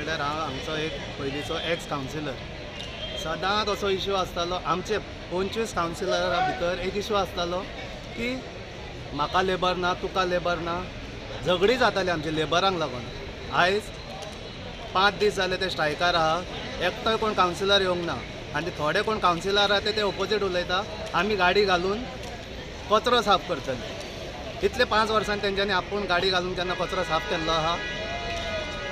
म्हणल्यार हांव हांगचो एक पयलींचो एक्स कावन्सिलर. सदांच असो इश्यू आसतालो. आमचे 25 कावन्सिलरा भितर एक इश्यू आसतालो की म्हाका लेबर ना, तुका लेबर ना. झगडी जाताली आमच्या लेबरांक लागून. आयज 5 दीस जाले ते स्ट्रायकार आहा. एकटोय कोण कावन्सिलर येवंक ना आनी थोडे कोण कावन्सिलर आहा ते ऑपोजीट उलयता आमी गाडी घालून कचरो साफ करतले. इतले 5 वर्सांनी तेंच्यांनी आपूण गाडी घालून केन्ना कचरो साफ केल्लो आहा.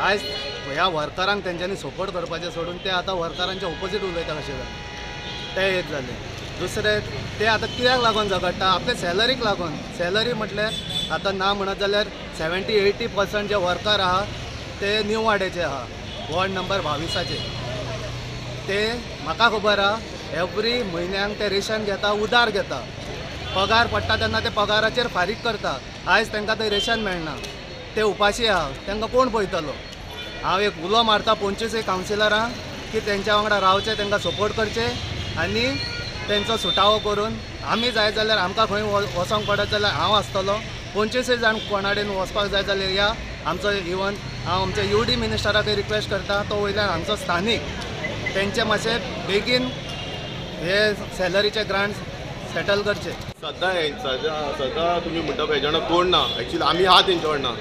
आयज ह्या वर्करांक तेंच्यांनी सपोर्ट करपाचें सोडून ते आतां वर्करांच्या ऑपोजीट उलयता कशें जालें ते एक जालें. दुसरें ते आतां कित्याक लागून झगडटा? आपले सॅलरीक लागून. सॅलरी म्हटल्यार आतां ना म्हणत जाल्यार 70-80% जे वर्कर आहा ते न्यू वाड्याचे आहा, वॉर्ड नंबर 22चे. ते म्हाका खबर आहा एवरी म्हयन्याक ते रेशन घेता, उदार घेता. पगार पडटा तेन्ना ते पगाराचेर फारीक करता. आयज तांकां ते रेशन मेळना, ते उपाशी आहा. तांकां कोण पळयतलो? हांव एक उलो मारता 25 कावन्सिलरांक की तेंच्या वांगडा रावचें, तांकां सपोर्ट करचें आनी तेंचो सुटावो करून आमी जाय जाल्यार आमकां खंय वचोंक पडत जाल्यार हांव आसतलो. 25 जाण कोणाडेन वचपाक जाय जाल्यार या. आमचो इवन हांव आमच्या UD मिनिस्टराकय रिक्वेस्ट करता तो वयल्यान आमचो स्थानीक तेंचे मातशें बेगीन हे सॅलरीचे ग्रांट्स सेटल करचे. सद्दां तुमी म्हणटा हेजे वांगडा कोण ना. एक्चुअली आमी आहा तेंच्या वांगडा.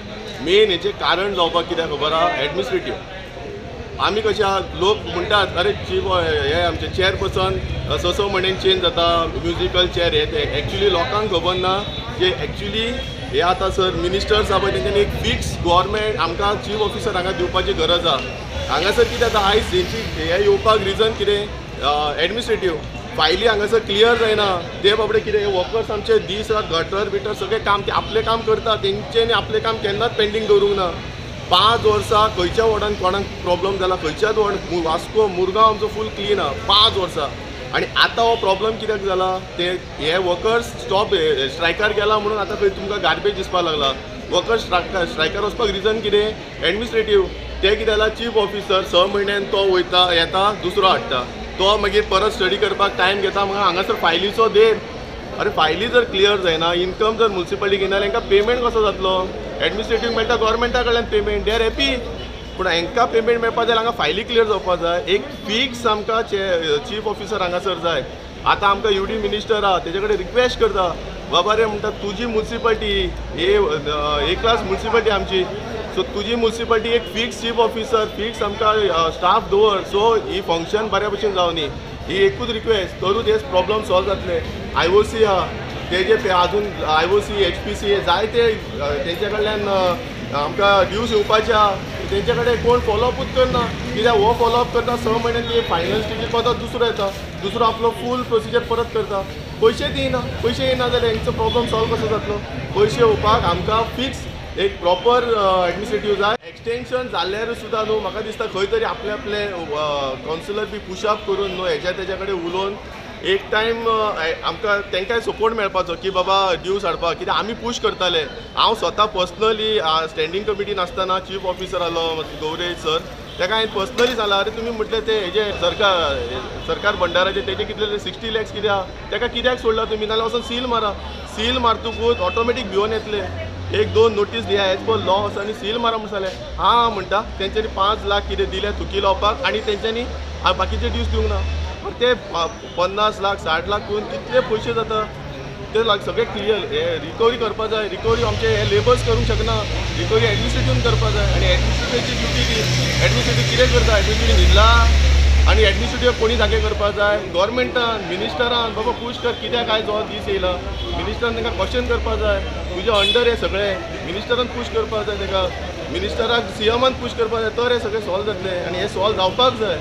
मेन हेचें कारण जावपाक कित्याक खबर आहा? एडमिनिस्ट्रेटीव. आमी कशें आहा, लोक म्हणटात अरे चीफ हे आमचे चेअरपर्सन स म्हयन्यान चेंज जाता, म्युजिकल चेअर हे ते. एक्चुअली लोकांक खबर ना की एक्चुअली हे आतां सर मिनिस्टर्स आहा पळय तेंच्यांनी एक फिक्स गव्हर्मेंट आमकां चीफ ऑफिसर हांगा दिवपाची गरज आहा. हांगासर कितें जाता आयज तेंची हे येवपाक रिजन कितें? एडमिनिस्ट्रेटीव. फायली हांगासर क्लियर जायना. ते बाबडे कितें वर्कर्स आमचे दीस रात गटर बिटर सगळें काम ते आपलें काम करता. तेंच्यांनी आपलें काम केन्नाच पेंडींग दवरूंक ना. 5 वर्सां खंयच्या वॉर्डान कोणाक प्रॉब्लम जाला, खंयच्याच वॉर्ड वास्को मुरगांव आमचो फूल क्लीन आहा 5 वर्सां. आनी आतां हो प्रॉब्लम कित्याक जाला? ते हे वर्कर्स स्ट्रायकार गेला म्हणून आतां खंय तुमकां गार्बेज दिसपाक लागला. वर्कर्स स्ट्रायकार वचपाक रिजन कितें? एडमिनिस्ट्रेटीव. ते कितें जाला चीफ ऑफिसर 6 म्हयन्यान तो वयता येता दुसरो हाडटा. तो मागीर परत स्टडी करपाक टायम घेता. म्हाका हांगासर फायलीचो देर. अरे फायली जर क्लियर जायना, इनकम जर म्युनिसिपालिटी घेना जाल्यार हांकां पेमेंट कसो जातलो? एडमिनिस्ट्रेटीव मेळटा गव्हर्मेंटा कडल्यान पेमेंट, दे आर हॅपी. पूण हांकां पेमेंट मेळपा जाय हांगा फायली क्लियर जावपा जाय. एक फिक्स आमकां चीफ ऑफिसर हांगासर जाय. आतां आमकां UD मिनिस्टर आहा तेजे कडेन रिक्वेस्ट करता बाबा रे म्हणटा तुजी म्युनिसिपालिटी ए क्लास म्युनिसिपालिटी आमची. सो तुजी म्युनिसिपालिटी एक फिक्स चीफ ऑफिसर फिक्स आमकां स्टाफ दवर. सो ही फंक्शन बऱ्या भशेन जावनी. ही एकूच रिक्वेस्ट करूच हे प्रॉब्लम सॉल्व जातले. IOC आहा तेजे आजून IOC HPC जायते तेंचे कडल्यान आमकां ड्यूज येवपाचे आहा. तेंचे कडेन कोण फॉलोअपूच करना. कित्याक हो फॉलोअप करता 6 म्हयन्यान ते फायनल स्टेजीर परत दुसरो येता. दुसरो आपलो फूल प्रोसिजर परत करता. पयशे दिना. पयशे येना जाल्यार हेंचो प्रॉब्लम सॉल्व कसो जातलो? पयशे येवपाक आमकां फिक्स एक प्रॉपर एडमिनिस्ट्रेटीव जाय. एक्सटेंशन जाल्यार सुद्दां न्हू म्हाका दिसता खंय तरी आपले कावन्सिलर बी पुशअप करून न्हू हेच्या कडेन उलोवन एक टायम आमकां तेंकांय सपोर्ट मेळपाचो की बाबा ड्यूज हाडपाक. कित्याक आमी पुश करताले. हांव स्वता पर्सनली स्टँडींग कमिटीन आसतना चीफ ऑफिसर आलो गौरेश सर ताका हांवें पर्सनली सांगला अरे तुमी म्हटलें ते हेजे सरकार भंडाराचे तेजे कितले 60 लॅक्स कित्याक ताका कित्याक सोडला तुमी? नाल्यार वचून सील मारा. सील मारतकूच ऑटोमॅटीक भिवन येतले. 1-2 नोटीस दिया एज पर लॉ आनी सील मारा म्हूण सांगलें. हां म्हणटा तेंच्यांनी 5 लाख कितें दिले थुकी लावपाक आनी तेंच्यांनी बाकीचे ड्यूज दिवंक ना. ते 50 लाख 60 लाख करून कितले पयशे जाता ते सगळे क्लियर. हे रिकवरी करपा जाय. रिकवरी आमचे हे लेबर्स करूंक शकना. रिकवरी एडमिनिस्ट्रेटीवन करपा जाय. आनी एडमिनिस्ट्रेटिव्हची ड्युटी ती एडमिनिस्ट्रेटीव कितें करता? एडमिनिस्ट्रेटीव न्हिदला आनी एडमिनिस्ट्रेटीव कोणी जागे करपा जाय? गव्हर्मेंटान मिनिस्टरान बाबा पुश कर कित्याक आयज हो दीस येयला. मिनिस्टरान तांकां क्वेश्चन करपा जाय. तुजे अंडर हे सगळें मिनिस्टरान पुश करपा जाय. ताका मिनिस्टराक CMन पुश करपा जाय तर हे सगळें सॉल्व जातलें. आनी हे सॉल्व जावपाक जाय.